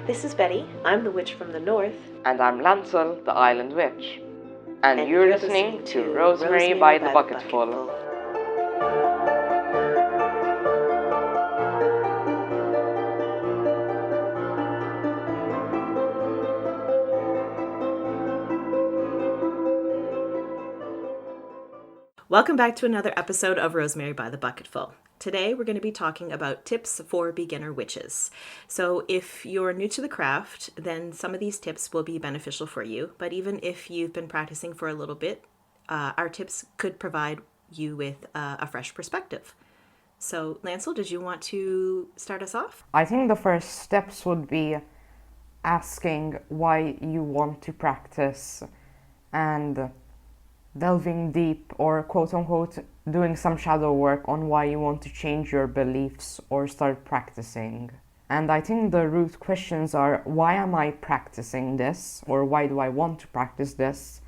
This is Betty. I'm the witch from the north. And I'm Lancel, the island witch. And you're listening to Rosemary by the Bucketful. Welcome back to another episode of Rosemary by the Bucketful. Today we're going to be talking about tips for beginner witches. So if you're new to the craft, then some of these tips will be beneficial for you. But even if you've been practicing for a little bit, our tips could provide you with a fresh perspective. So Lancel, did you want to start us off? I think the first steps would be asking why you want to practice and delving deep, or quote-unquote doing some shadow work on why you want to change your beliefs or start practicing. And I think the root questions are, why am I practicing this, or why do I want to practice this?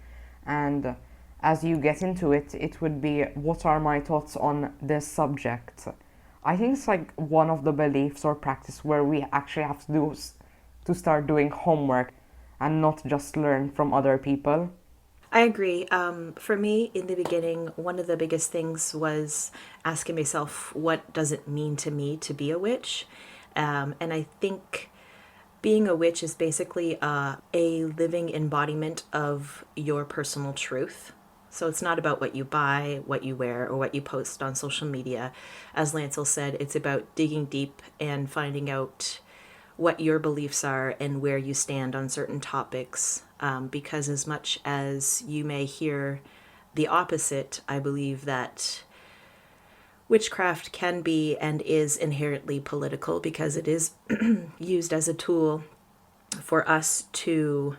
And as you get into it, it would be, what are my thoughts on this subject? I think it's like one of the beliefs or practice where we actually have to start doing homework and not just learn from other people. I agree. For me, in the beginning, one of the biggest things was asking myself, what does it mean to me to be a witch? And I think being a witch is basically a living embodiment of your personal truth. So it's not about what you buy, what you wear, or what you post on social media. As Lancel said, it's about digging deep and finding out what your beliefs are and where you stand on certain topics. Because as much as you may hear the opposite, I believe that witchcraft can be and is inherently political, because it is used as a tool for us to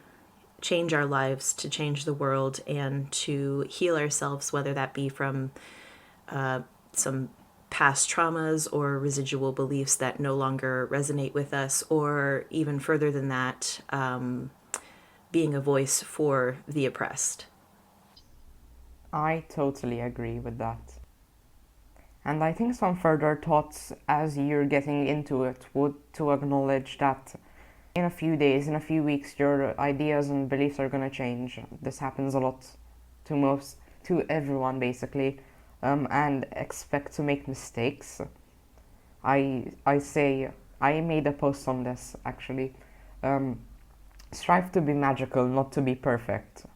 change our lives, to change the world, and to heal ourselves, whether that be from some past traumas or residual beliefs that no longer resonate with us, or even further than that, being a voice for the oppressed. I totally agree with that. And I think some further thoughts as you're getting into it would to acknowledge that in a few days, in a few weeks, your ideas and beliefs are going to change. This happens a lot to everyone basically, and expect to make mistakes. I made a post on this actually. Strive to be magical, not to be perfect.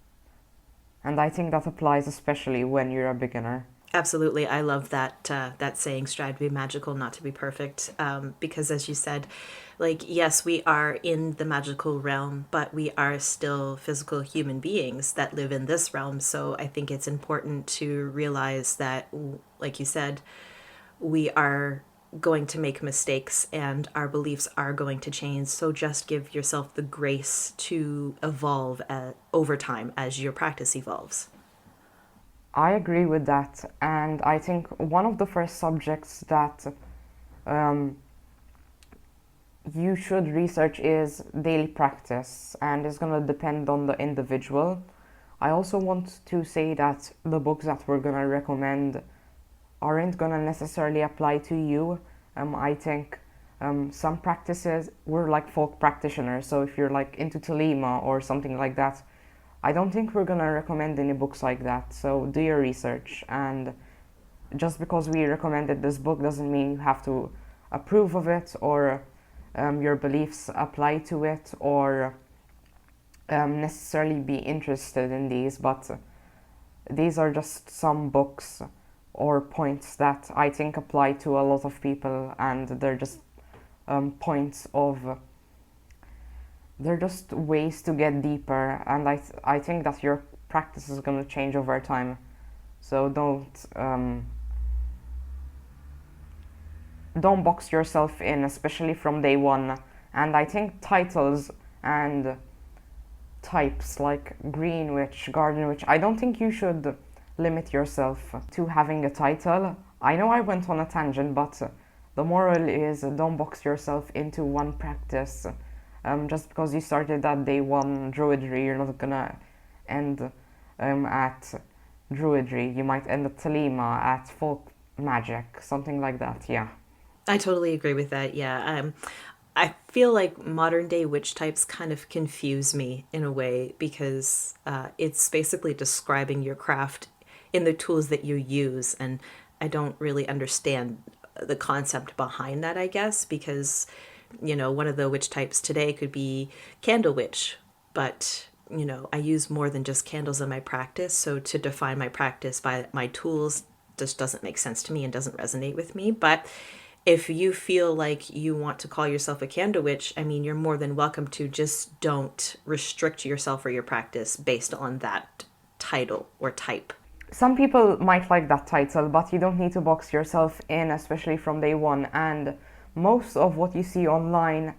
And I think that applies especially when you're a beginner. Absolutely. I love that that saying, strive to be magical, not to be perfect. Because as you said, like, yes, we are in the magical realm, but we are still physical human beings that live in this realm. So I think it's important to realize that, like you said, we are going to make mistakes and our beliefs are going to change. So just give yourself the grace to evolve over time as your practice evolves. I agree with that, and I think one of the first subjects that you should research is daily practice, and it's going to depend on the individual. I also want to say that the books that we're going to recommend aren't going to necessarily apply to you. I think some practices, we're like folk practitioners, so if you're like into Telema or something like that, I don't think we're going to recommend any books like that. So do your research, and just because we recommended this book doesn't mean you have to approve of it, or your beliefs apply to it, or necessarily be interested in these, but these are just some books or points that I think apply to a lot of people, and they're just they're just ways to get deeper, and I think that your practice is going to change over time. So don't box yourself in, especially from day one. And I think titles and types like Green Witch, Garden Witch, I don't think you should limit yourself to having a title. I know I went on a tangent, but the moral is, don't box yourself into one practice. Just because you started at day one Druidry, you're not gonna end at Druidry. You might end at Telema, at folk magic, something like that. Yeah, I totally agree with that. Yeah. I feel like modern day witch types kind of confuse me in a way because it's basically describing your craft in the tools that you use. And I don't really understand the concept behind that, I guess, because, one of the witch types today could be candle witch, but, I use more than just candles in my practice. So to define my practice by my tools just doesn't make sense to me and doesn't resonate with me. But if you feel like you want to call yourself a candle witch, I mean, you're more than welcome to. Just don't restrict yourself or your practice based on that title or type. Some people might like that title, but you don't need to box yourself in, especially from day one. And most of what you see online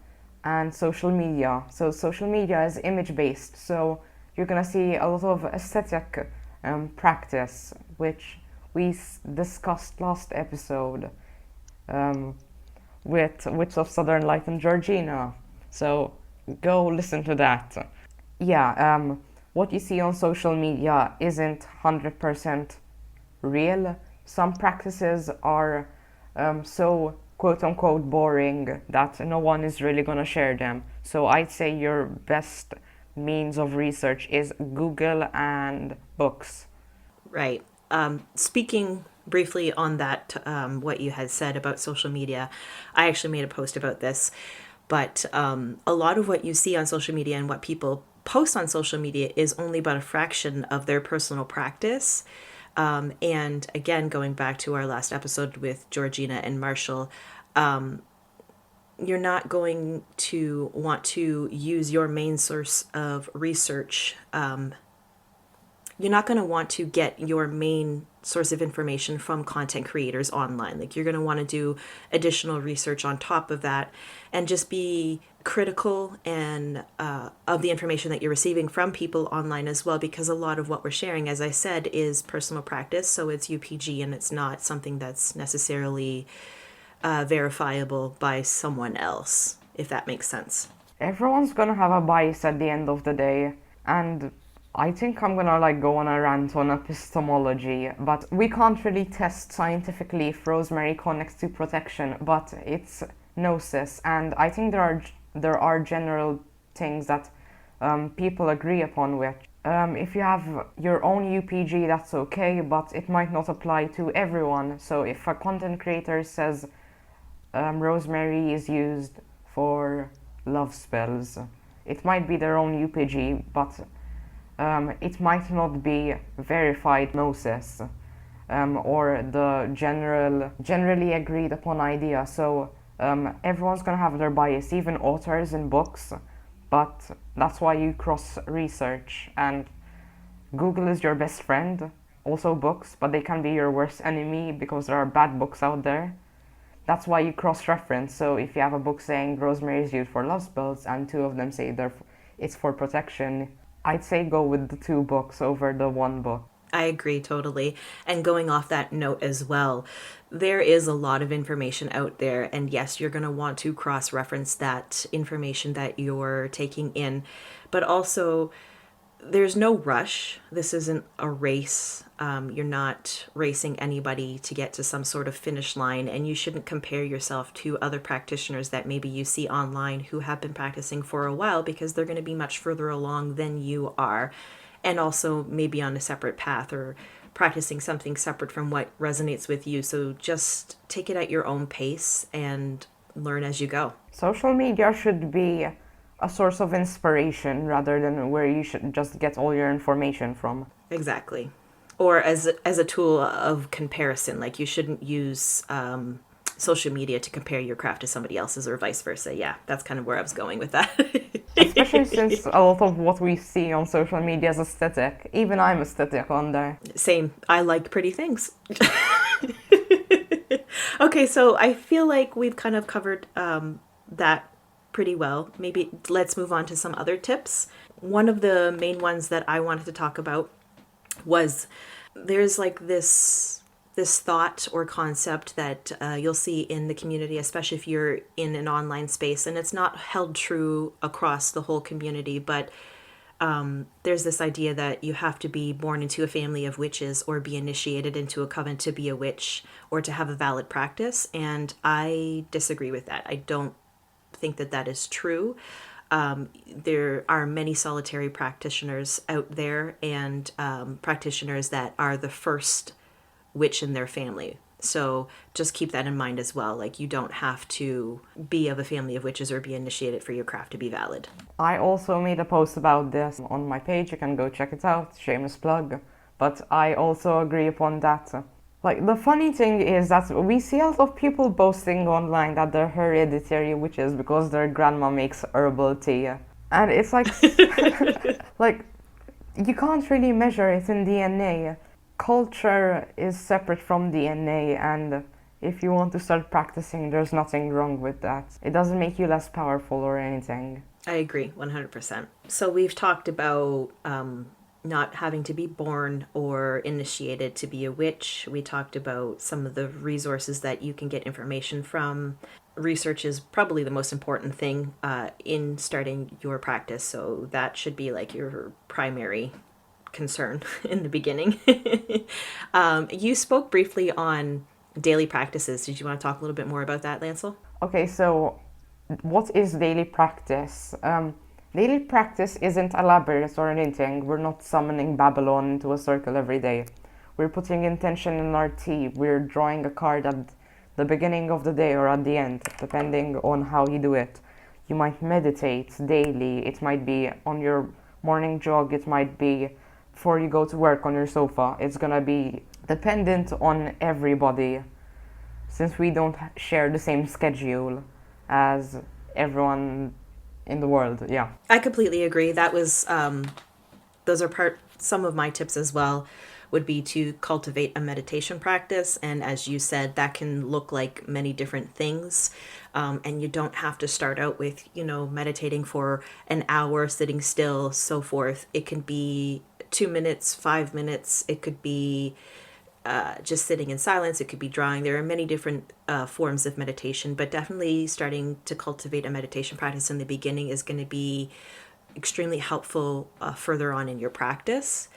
and social media, so social media is image based, so you're gonna see a lot of aesthetic practice, which we discussed last episode with Witch of Southern Light and Georgina. So go listen to that. Yeah, what you see on social media isn't 100% real. Some practices are so quote unquote boring that no one is really gonna share them. So I'd say your best means of research is Google and books. Right. Speaking briefly on that, what you had said about social media, I actually made a post about this, but a lot of what you see on social media and what people post on social media is only about a fraction of their personal practice. And again, going back to our last episode with Georgina and Marshall, you're not going to want to use your main source of research. You're not going to want to get your main source of information from content creators online. Like, you're going to want to do additional research on top of that and just be critical and of the information that you're receiving from people online as well, because a lot of what we're sharing, as I said, is personal practice. So it's UPG and it's not something that's necessarily verifiable by someone else, if that makes sense. Everyone's gonna have a bias at the end of the day, and I think I'm gonna go on a rant on epistemology, but we can't really test scientifically if Rosemary connects to protection, but it's gnosis, and I think there are general things that people agree upon with. If you have your own UPG, that's okay, but it might not apply to everyone. So if a content creator says Rosemary is used for love spells, it might be their own UPG, but it might not be verified gnosis or the generally agreed upon idea. So everyone's gonna have their bias, even authors in books, but that's why you cross research. And Google is your best friend, also books, but they can be your worst enemy because there are bad books out there. That's why you cross-reference. So if you have a book saying Rosemary is used for love spells and two of them say it's for protection, I'd say go with the two books over the one book. I agree totally. And going off that note as well, there is a lot of information out there. And yes, you're going to want to cross-reference that information that you're taking in. But also, there's no rush. This isn't a race. You're not racing anybody to get to some sort of finish line, and you shouldn't compare yourself to other practitioners that maybe you see online who have been practicing for a while, because they're going to be much further along than you are, and also maybe on a separate path or practicing something separate from what resonates with you. So just take it at your own pace and learn as you go. Social media should be a source of inspiration rather than where you should just get all your information from. Exactly. Or as a tool of comparison. Like, you shouldn't use social media to compare your craft to somebody else's or vice versa. Yeah, that's kind of where I was going with that. Especially since a lot of what we see on social media is aesthetic. Even I'm aesthetic on there. Same. I like pretty things. Okay, so I feel like we've kind of covered that pretty well. Maybe let's move on to some other tips. One of the main ones that I wanted to talk about was there's this thought or concept that you'll see in the community, especially if you're in an online space, and it's not held true across the whole community, but there's this idea that you have to be born into a family of witches or be initiated into a coven to be a witch or to have a valid practice. And I disagree with that. I don't think that that is true. There are many solitary practitioners out there, and practitioners that are the first witch in their family. So just keep that in mind as well. Like, you don't have to be of a family of witches or be initiated for your craft to be valid. I also made a post about this on my page. You can go check it out. Shameless plug. But I also agree upon that. Like, the funny thing is that we see a lot of people boasting online that they're hereditary witches because their grandma makes herbal tea. And it's like, like, you can't really measure it in DNA. Culture is separate from DNA, and if you want to start practicing, there's nothing wrong with that. It doesn't make you less powerful or anything. I agree 100%. So we've talked about not having to be born or initiated to be a witch. We talked about some of the resources that you can get information from. Research is probably the most important thing in starting your practice, so that should be like your primary concern in the beginning. You spoke briefly on daily practices. Did you want to talk a little bit more about that, Lancel? Okay, so what is daily practice? Daily practice isn't elaborate or anything. We're not summoning Babylon into a circle every day. We're putting intention in our tea. We're drawing a card at the beginning of the day or at the end, depending on how you do it. You might meditate daily. It might be on your morning jog. It might be before you go to work on your sofa. It's gonna be dependent on everybody, since we don't share the same schedule as everyone in the world. Yeah, I completely agree. That was those are some of my tips as well, would be to cultivate a meditation practice. And as you said, that can look like many different things. And you don't have to start out with, meditating for an hour, sitting still, so forth. It can be 2 minutes, 5 minutes. It could be just sitting in silence. It could be drawing. There are many different forms of meditation, but definitely starting to cultivate a meditation practice in the beginning is going to be extremely helpful further on in your practice.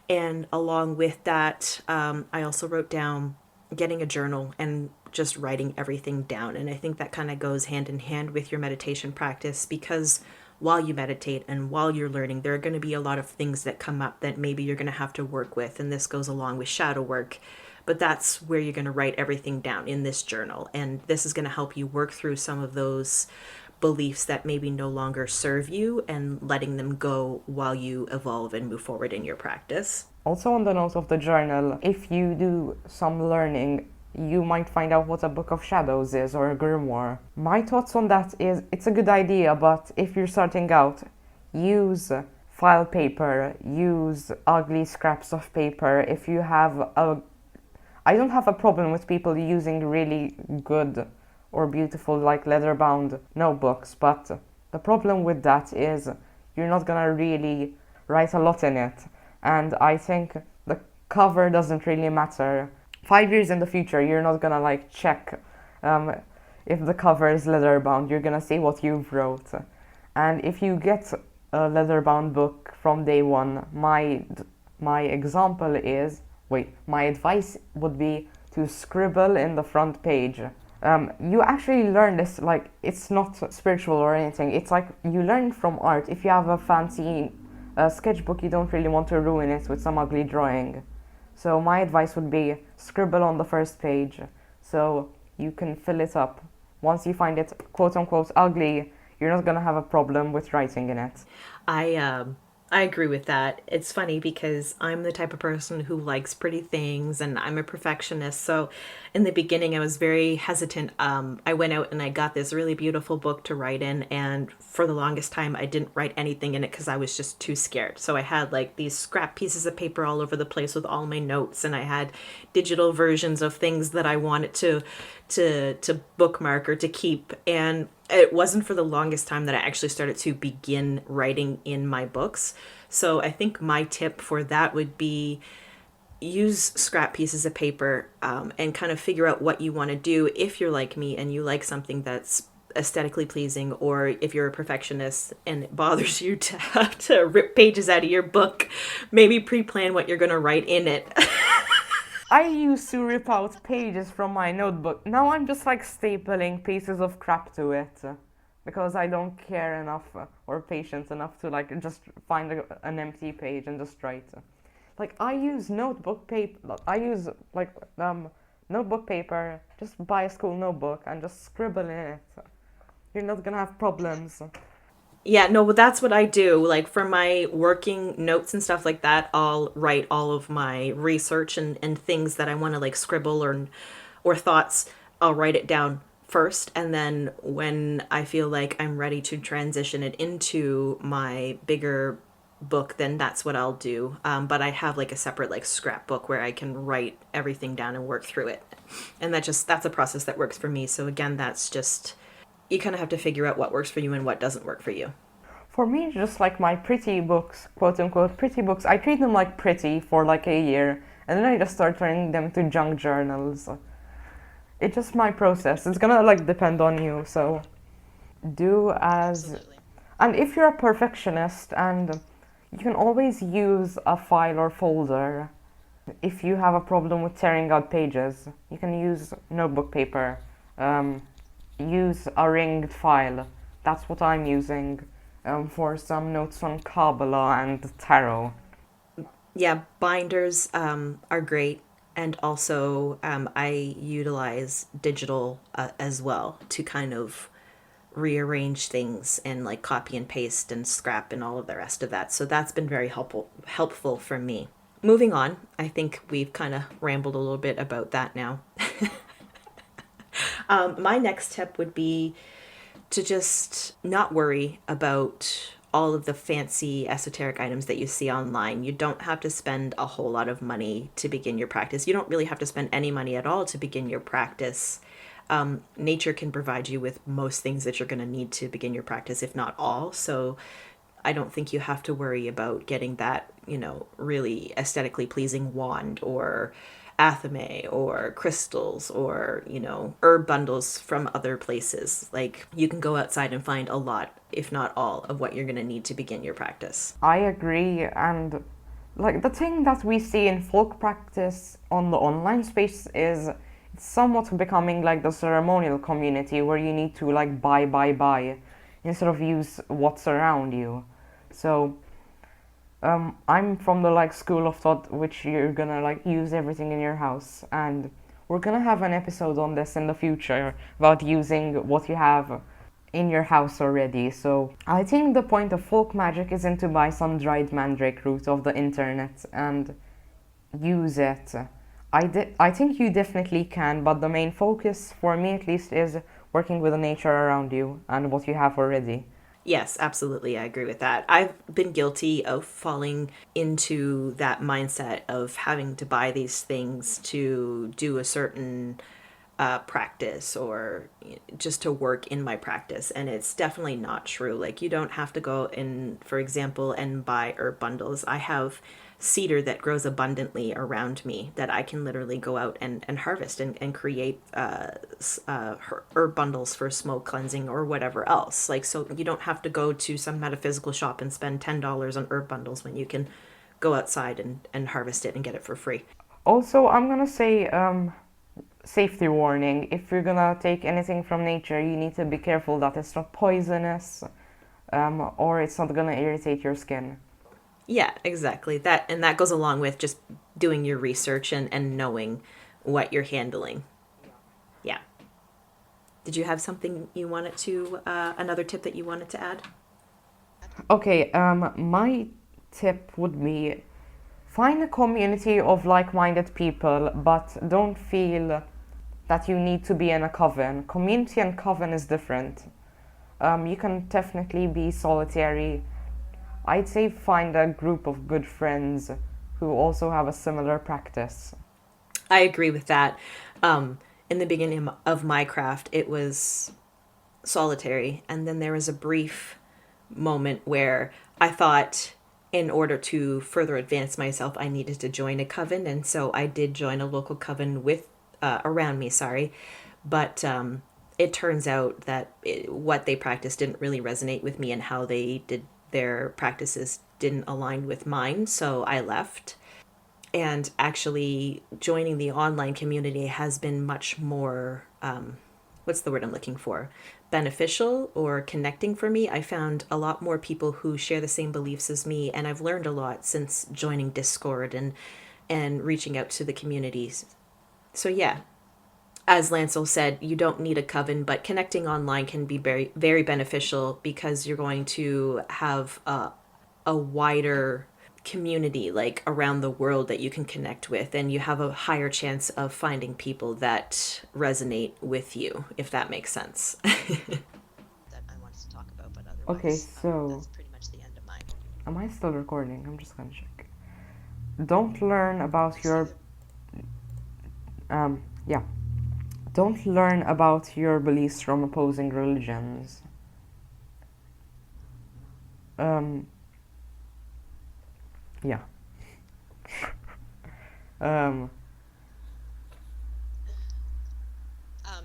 And along with that, I also wrote down getting a journal and just writing everything down. And I think that kind of goes hand in hand with your meditation practice, because while you meditate and while you're learning, there are going to be a lot of things that come up that maybe you're going to have to work with. And this goes along with shadow work. But that's where you're going to write everything down in this journal. And this is going to help you work through some of those beliefs that maybe no longer serve you and letting them go while you evolve and move forward in your practice. Also, on the note of the journal, if you do some learning, you might find out what a book of shadows is or a grimoire. My thoughts on that is it's a good idea, but if you're starting out, use file paper, use ugly scraps of paper. If you have I don't have a problem with people using really good or beautiful, like leather-bound notebooks, but the problem with that is you're not gonna really write a lot in it. And I think the cover doesn't really matter. 5 years in the future, you're not gonna check if the cover is leather bound. You're gonna see what you've wrote. And if you get a leather bound book from day one, my advice would be to scribble in the front page. You actually learn this, it's not spiritual or anything. It's like you learn from art. If you have a fancy sketchbook, you don't really want to ruin it with some ugly drawing. So my advice would be scribble on the first page so you can fill it up. Once you find it quote unquote ugly, you're not gonna have a problem with writing in it. I agree with that. It's funny because I'm the type of person who likes pretty things and I'm a perfectionist. So in the beginning, I was very hesitant. I went out and I got this really beautiful book to write in. And for the longest time, I didn't write anything in it because I was just too scared. So I had these scrap pieces of paper all over the place with all my notes. And I had digital versions of things that I wanted to bookmark or to keep. And it wasn't for the longest time that I actually started to begin writing in my books. So I think my tip for that would be use scrap pieces of paper and kind of figure out what you want to do if you're like me and you like something that's aesthetically pleasing, or if you're a perfectionist and it bothers you to have to rip pages out of your book, maybe pre-plan what you're going to write in it. I used to rip out pages from my notebook. Now I'm just stapling pieces of crap to it. because I don't care enough or patience enough to like just find an empty page and just write. Like I use notebook paper. I use like notebook paper. Just buy a school notebook and just scribble in it. You're not gonna have problems. Yeah, no, but that's what I do. Like for my working notes and stuff like that, I'll write all of my research and things that I want to like scribble or thoughts. I'll write it down first, and then when I feel like I'm ready to transition it into my bigger book, then that's what I'll do. But I have like a separate like scrapbook where I can write everything down and work through it, and that's a process that works for me. So again, that's just you kind of have to figure out what works for you and what doesn't work for you. For me, just like my pretty books, quote unquote pretty books, I treat them like pretty for like a year, and then I just start turning them to junk journals. It's just my process. It's gonna like depend on you, so do as. Absolutely. And if you're a perfectionist, and you can always use a file or folder. If you have a problem with tearing out pages, you can use notebook paper. Um, Use a ringed file. That's what I'm using for some notes on Kabbalah and tarot. Yeah, binders are great. And also, I utilize digital as well to kind of rearrange things and like copy and paste and scrap and all of the rest of that. So that's been very helpful for me. Moving on, I think we've kind of rambled a little bit about that now. My next tip would be to just not worry about all of the fancy esoteric items that you see online. You don't have to spend a whole lot of money to begin your practice. You don't really have to spend any money at all to begin your practice. Nature can provide you with most things that you're going to need to begin your practice, if not all. So I don't think you have to worry about getting that, really aesthetically pleasing wand or athame or crystals or, herb bundles from other places. Like you can go outside and find a lot, if not all, of what you're going to need to begin your practice. I agree, and like the thing that we see in folk practice on the online space is it's somewhat becoming like the ceremonial community where you need to like buy instead of use what's around you. So I'm from the like school of thought which you're gonna like use everything in your house, and we're gonna have an episode on this in the future about using what you have in your house already. So I think the point of folk magic isn't to buy some dried mandrake root off the internet and use it. I think you definitely can, but the main focus for me at least is working with the nature around you and what you have already. Yes, absolutely. I agree with that. I've been guilty of falling into that mindset of having to buy these things to do a certain practice or just to work in my practice. And it's definitely not true. Like, you don't have to go in, for example, and buy herb bundles. I have cedar that grows abundantly around me that I can literally go out and harvest and create herb bundles for smoke cleansing or whatever else. Like, so you don't have to go to some metaphysical shop and spend $10 on herb bundles when you can go outside and harvest it and get it for free. Also, I'm gonna say safety warning. If you're gonna take anything from nature, you need to be careful that it's not poisonous or it's not gonna irritate your skin. Yeah, exactly. That goes along with just doing your research and knowing what you're handling. Yeah. Did you have something you wanted to, another tip that you wanted to add? Okay, my tip would be find a community of like-minded people, but don't feel that you need to be in a coven. Community and coven is different. You can definitely be solitary. I'd say find a group of good friends who also have a similar practice. I agree with that. In the beginning of my craft, it was solitary, and then there was a brief moment where I thought in order to further advance myself, I needed to join a coven, and so I did join a local coven with around me. Sorry, but it turns out that what they practiced didn't really resonate with me, and how they did their practices didn't align with mine, so I left. And actually, joining the online community has been much more what's the word I'm looking for? Beneficial or connecting for me. I found a lot more people who share the same beliefs as me, and I've learned a lot since joining Discord and reaching out to the communities. So yeah, as Lancel said, you don't need a coven, but connecting online can be very, very beneficial because you're going to have a wider community like around the world that you can connect with, and you have a higher chance of finding people that resonate with you, if that makes sense. that I wanted to talk about, but Okay, otherwise, so that's pretty much the end of mine. am I still recording? I'm just gonna check. Don't learn about See your the yeah. Don't learn about your beliefs from opposing religions. Um, yeah. Um,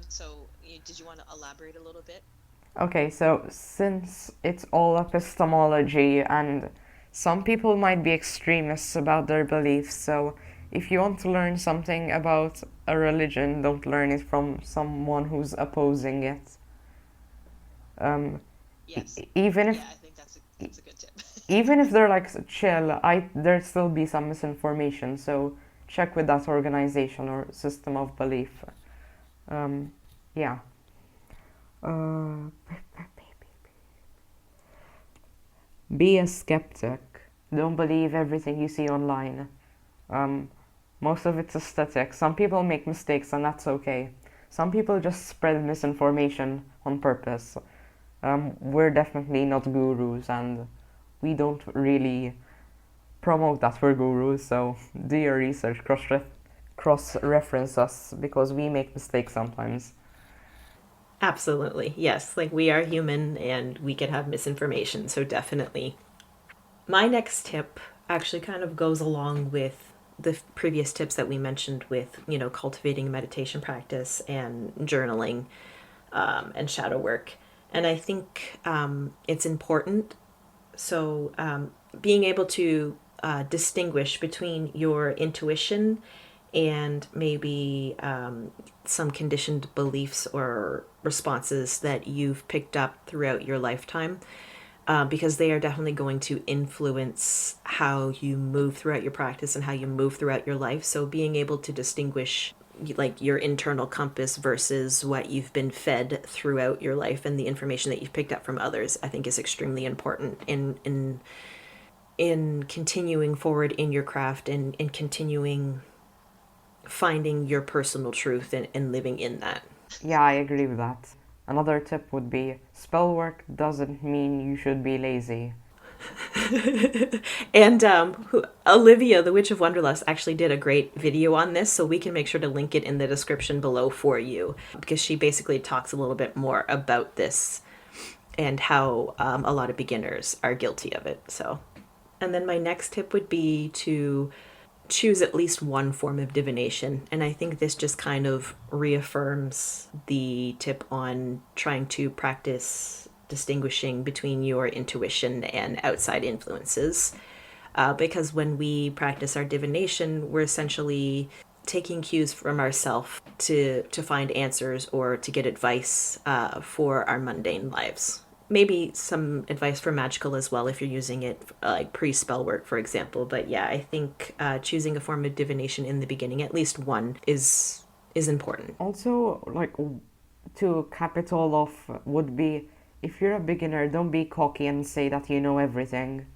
So did you want to elaborate a little bit? okay, so since it's all epistemology and some people might be extremists about their beliefs, so if you want to learn something about a religion, don't learn it from someone who's opposing it. Um, Yes. even if Yeah, I think that's a good tip. even if they're like chill, there'd still be some misinformation. So check with that organization or system of belief. Um, yeah. Uh, be a skeptic. Don't believe everything you see online. Um, most of it's aesthetic. Some people make mistakes, and that's okay. Some people just spread misinformation on purpose. We're definitely not gurus, and we don't really promote that we're gurus. So do your research, cross reference us because we make mistakes sometimes. Absolutely. Yes. Like we are human and we can have misinformation. So definitely. My next tip actually kind of goes along with the previous tips that we mentioned with, cultivating a meditation practice and journaling and shadow work. And I think it's important. So being able to distinguish between your intuition and maybe some conditioned beliefs or responses that you've picked up throughout your lifetime, because they are definitely going to influence how you move throughout your practice and how you move throughout your life. So being able to distinguish like your internal compass versus what you've been fed throughout your life and the information that you've picked up from others, I think is extremely important in continuing forward in your craft and in continuing finding your personal truth and living in that. Yeah, I agree with that. Another tip would be spell work doesn't mean you should be lazy. And Olivia, the Witch of Wonderlust, actually did a great video on this, so we can make sure to link it in the description below for you, because she basically talks a little bit more about this and how a lot of beginners are guilty of it. So, and then my next tip would be to choose at least one form of divination. And I think this just kind of reaffirms the tip on trying to practice distinguishing between your intuition and outside influences. Because when we practice our divination, we're essentially taking cues from ourselves to find answers or to get advice for our mundane lives. Maybe some advice for magical as well if you're using it like pre-spell work, for example. But yeah, I think choosing a form of divination in the beginning, at least one, is important. Also, like to cap it all off, would be if you're a beginner, don't be cocky and say that you know everything.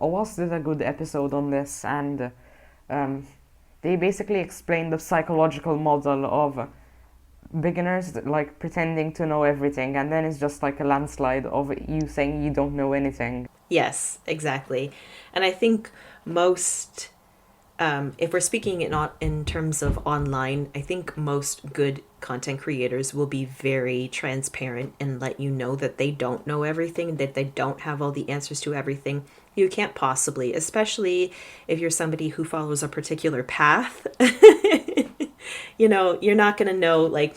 Owas did a good episode on this, and they basically explained the psychological model of beginners like pretending to know everything, and then it's just like a landslide of you saying you don't know anything. Yes, exactly. And I think most, if we're speaking in terms of online, I think most good content creators will be very transparent and let you know that they don't know everything, that they don't have all the answers to everything. You can't possibly, especially if you're somebody who follows a particular path. You're not going to know, like,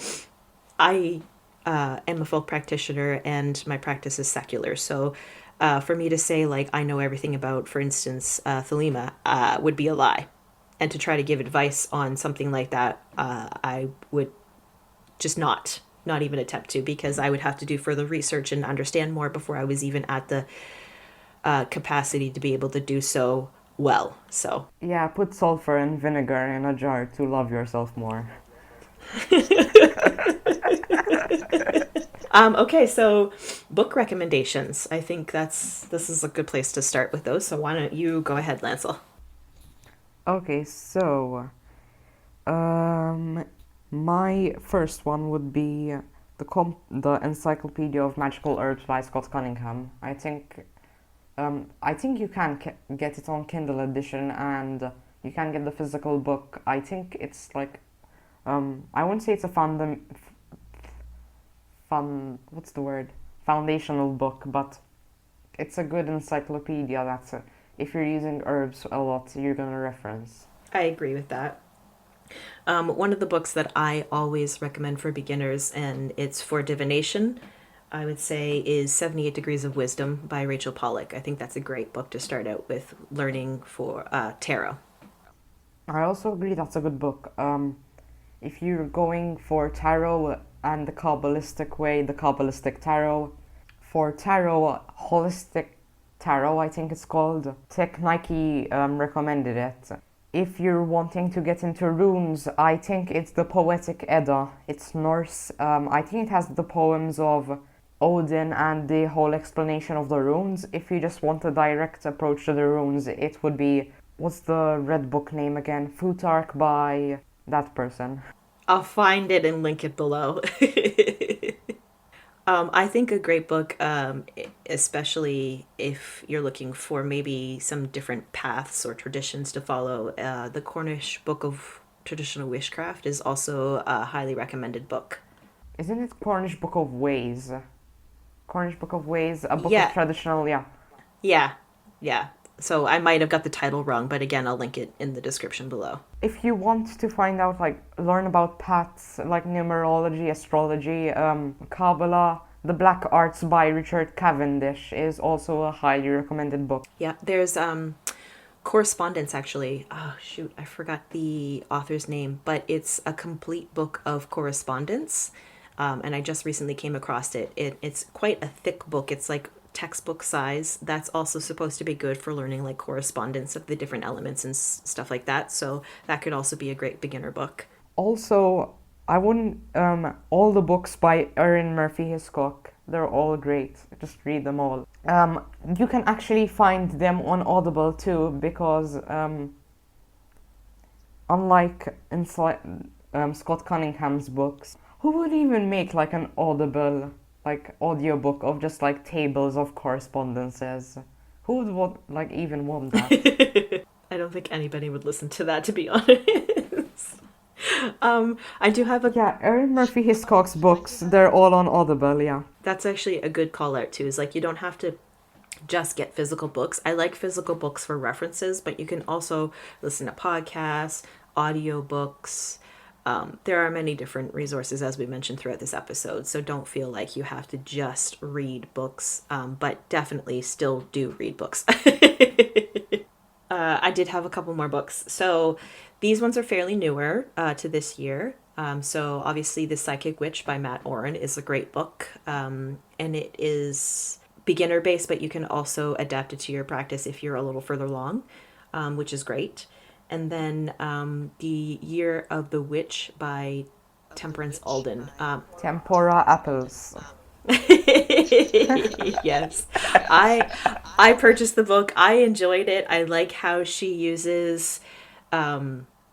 I am a folk practitioner and my practice is secular. So for me to say, like, I know everything about, for instance, Thelema would be a lie. And to try to give advice on something like that, I would just not. not even attempt to, because I would have to do further research and understand more before I was even at the capacity to be able to do so well. So, Yeah, put sulfur and vinegar in a jar to love yourself more. okay, so book recommendations. I think this is a good place to start with those. So why don't you go ahead, Lancel? Okay, so my first one would be the Encyclopedia of Magical Herbs by Scott Cunningham. I think you can get it on Kindle edition, and you can get the physical book. I think it's like I wouldn't say it's a what's the word? Foundational book, but it's a good encyclopedia that's if you're using herbs a lot, you're gonna reference. I agree with that. One of the books that I always recommend for beginners, and it's for divination, I would say, is 78 Degrees of Wisdom by Rachel Pallock. I think that's a great book to start out with learning for tarot. I also agree that's a good book. If you're going for tarot and the Kabbalistic way, the Kabbalistic tarot, for tarot, holistic tarot, I think it's called, Tech Nike recommended it. If you're wanting to get into runes, I think it's the Poetic Edda. It's Norse. I think it has the poems of Odin and the whole explanation of the runes. If you just want a direct approach to the runes, it would be, what's the red book name again? Futark by that person. I'll find it and link it below. I think a great book, especially if you're looking for maybe some different paths or traditions to follow, the Cornish Book of Traditional Witchcraft is also a highly recommended book. Isn't it Cornish Book of Ways? Cornish Book of Ways, a book Yeah. of traditional, yeah. Yeah. So I might have got the title wrong, but again, I'll link it in the description below. If you want to find out, like, learn about paths like numerology, astrology, Kabbalah, The Black Arts by Richard Cavendish is also a highly recommended book. Yeah, there's correspondence actually. Oh shoot, I forgot the author's name, but it's a complete book of correspondence. And I just recently came across it. It's quite a thick book. It's like textbook size. That's also supposed to be good for learning like correspondence of the different elements and stuff like that. So that could also be a great beginner book. Also, I wouldn't, all the books by Auryn Murphy Hiscock, they're all great. Just read them all. You can actually find them on Audible too, because unlike in Scott Cunningham's books, who would even make like an Audible, like audiobook of just like tables of correspondences? Who would even want that? I don't think anybody would listen to that, to be honest. I do have a... Yeah, Auryn Murphy Hiscock's books, they're all on Audible, yeah. That's actually a good call out too, is like you don't have to just get physical books. I like physical books for references, but you can also listen to podcasts, audiobooks. There are many different resources, as we mentioned throughout this episode, so don't feel like you have to just read books, but definitely still do read books. I did have a couple more books. So these ones are fairly newer to this year. So obviously The Psychic Witch by Matt Auryn is a great book, and it is beginner based, but you can also adapt it to your practice if you're a little further along, which is great. And then The Year of the Witch by Temperance Alden. Tempura apples. Yes. I purchased the book. I enjoyed it. I like how she uses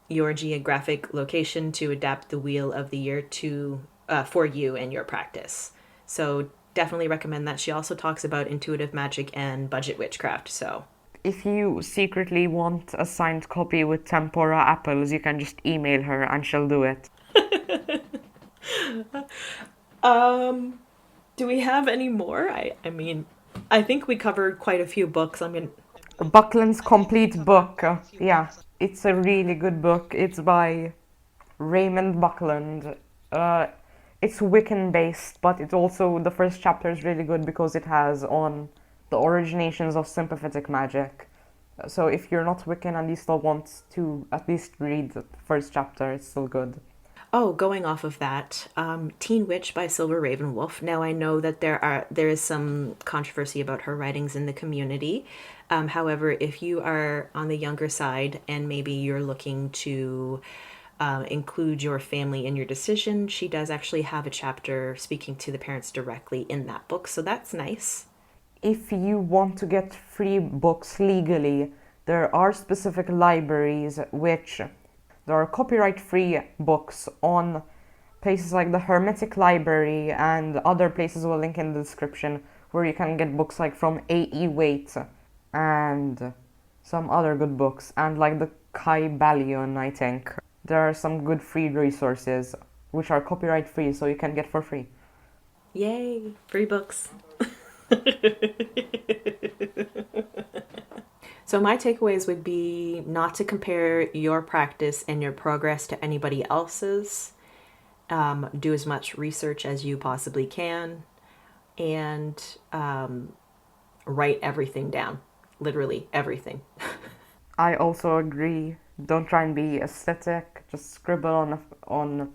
your geographic location to adapt the wheel of the year to for you and your practice. So definitely recommend that. She also talks about intuitive magic and budget witchcraft. So if you secretly want a signed copy with tempura apples, you can just email her and she'll do it. Do we have any more? I mean, I think we covered quite a few books. I mean, Buckland's complete book. Yeah, it's a really good book. It's by Raymond Buckland. It's Wiccan based, but it's also, the first chapter is really good because it has on the originations of sympathetic magic. So if you're not Wiccan and you still want to at least read the first chapter, it's still good. Oh, going off of that, Teen Witch by Silver Ravenwolf. Now I know that there is some controversy about her writings in the community. However, if you are on the younger side and maybe you're looking to include your family in your decision, she does actually have a chapter speaking to the parents directly in that book, so that's nice. If you want to get free books legally, there are specific libraries which there are copyright-free books on places like the Hermetic Library and other places we'll link in the description where you can get books like from A.E. Waite and some other good books, and like the Kai Ballion, I think. There are some good free resources which are copyright-free, so you can get for free. Yay, free books. So my takeaways would be not to compare your practice and your progress to anybody else's. Do as much research as you possibly can, and write everything down. Literally everything. I also agree. Don't try and be aesthetic. Just scribble on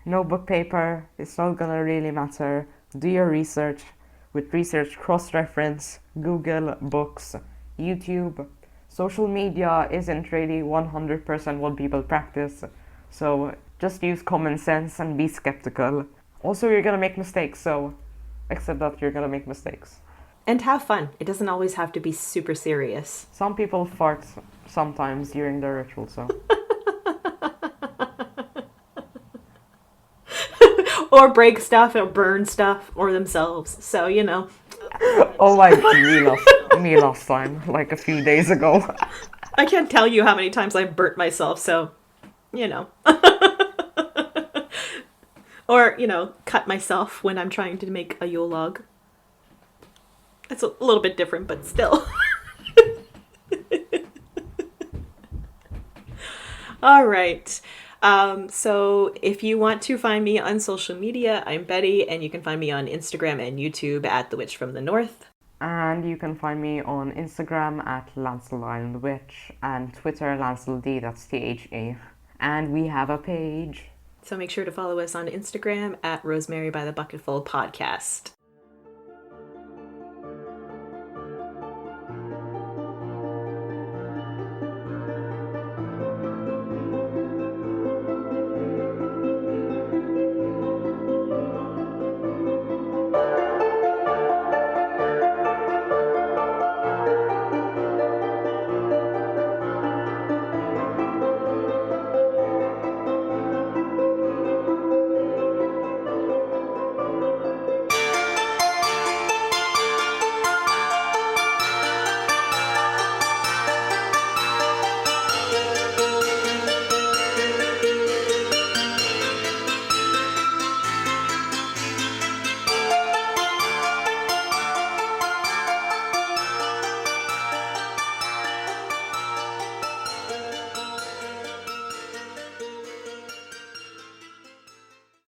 notebook paper. It's not gonna really matter. Do your research. With research, cross-reference, Google, books, YouTube. Social media isn't really 100% what people practice, so just use common sense and be skeptical. Also, you're gonna make mistakes, so accept that you're gonna make mistakes. And have fun. It doesn't always have to be super serious. Some people fart sometimes during their ritual, so. Or break stuff or burn stuff or themselves. So, you know. Oh, like me last time, like a few days ago. I can't tell you how many times I've burnt myself, so, you know. Or, you know, cut myself when I'm trying to make a Yule log. It's a little bit different, but still. All right. So if you want to find me on social media, I'm Betty, and you can find me on Instagram and YouTube at The Witch from the North. And you can find me on Instagram at Lancel and Witch and Twitter Lancel D, that's THA. And we have a page. So make sure to follow us on Instagram at Rosemary by the Bucketful podcast.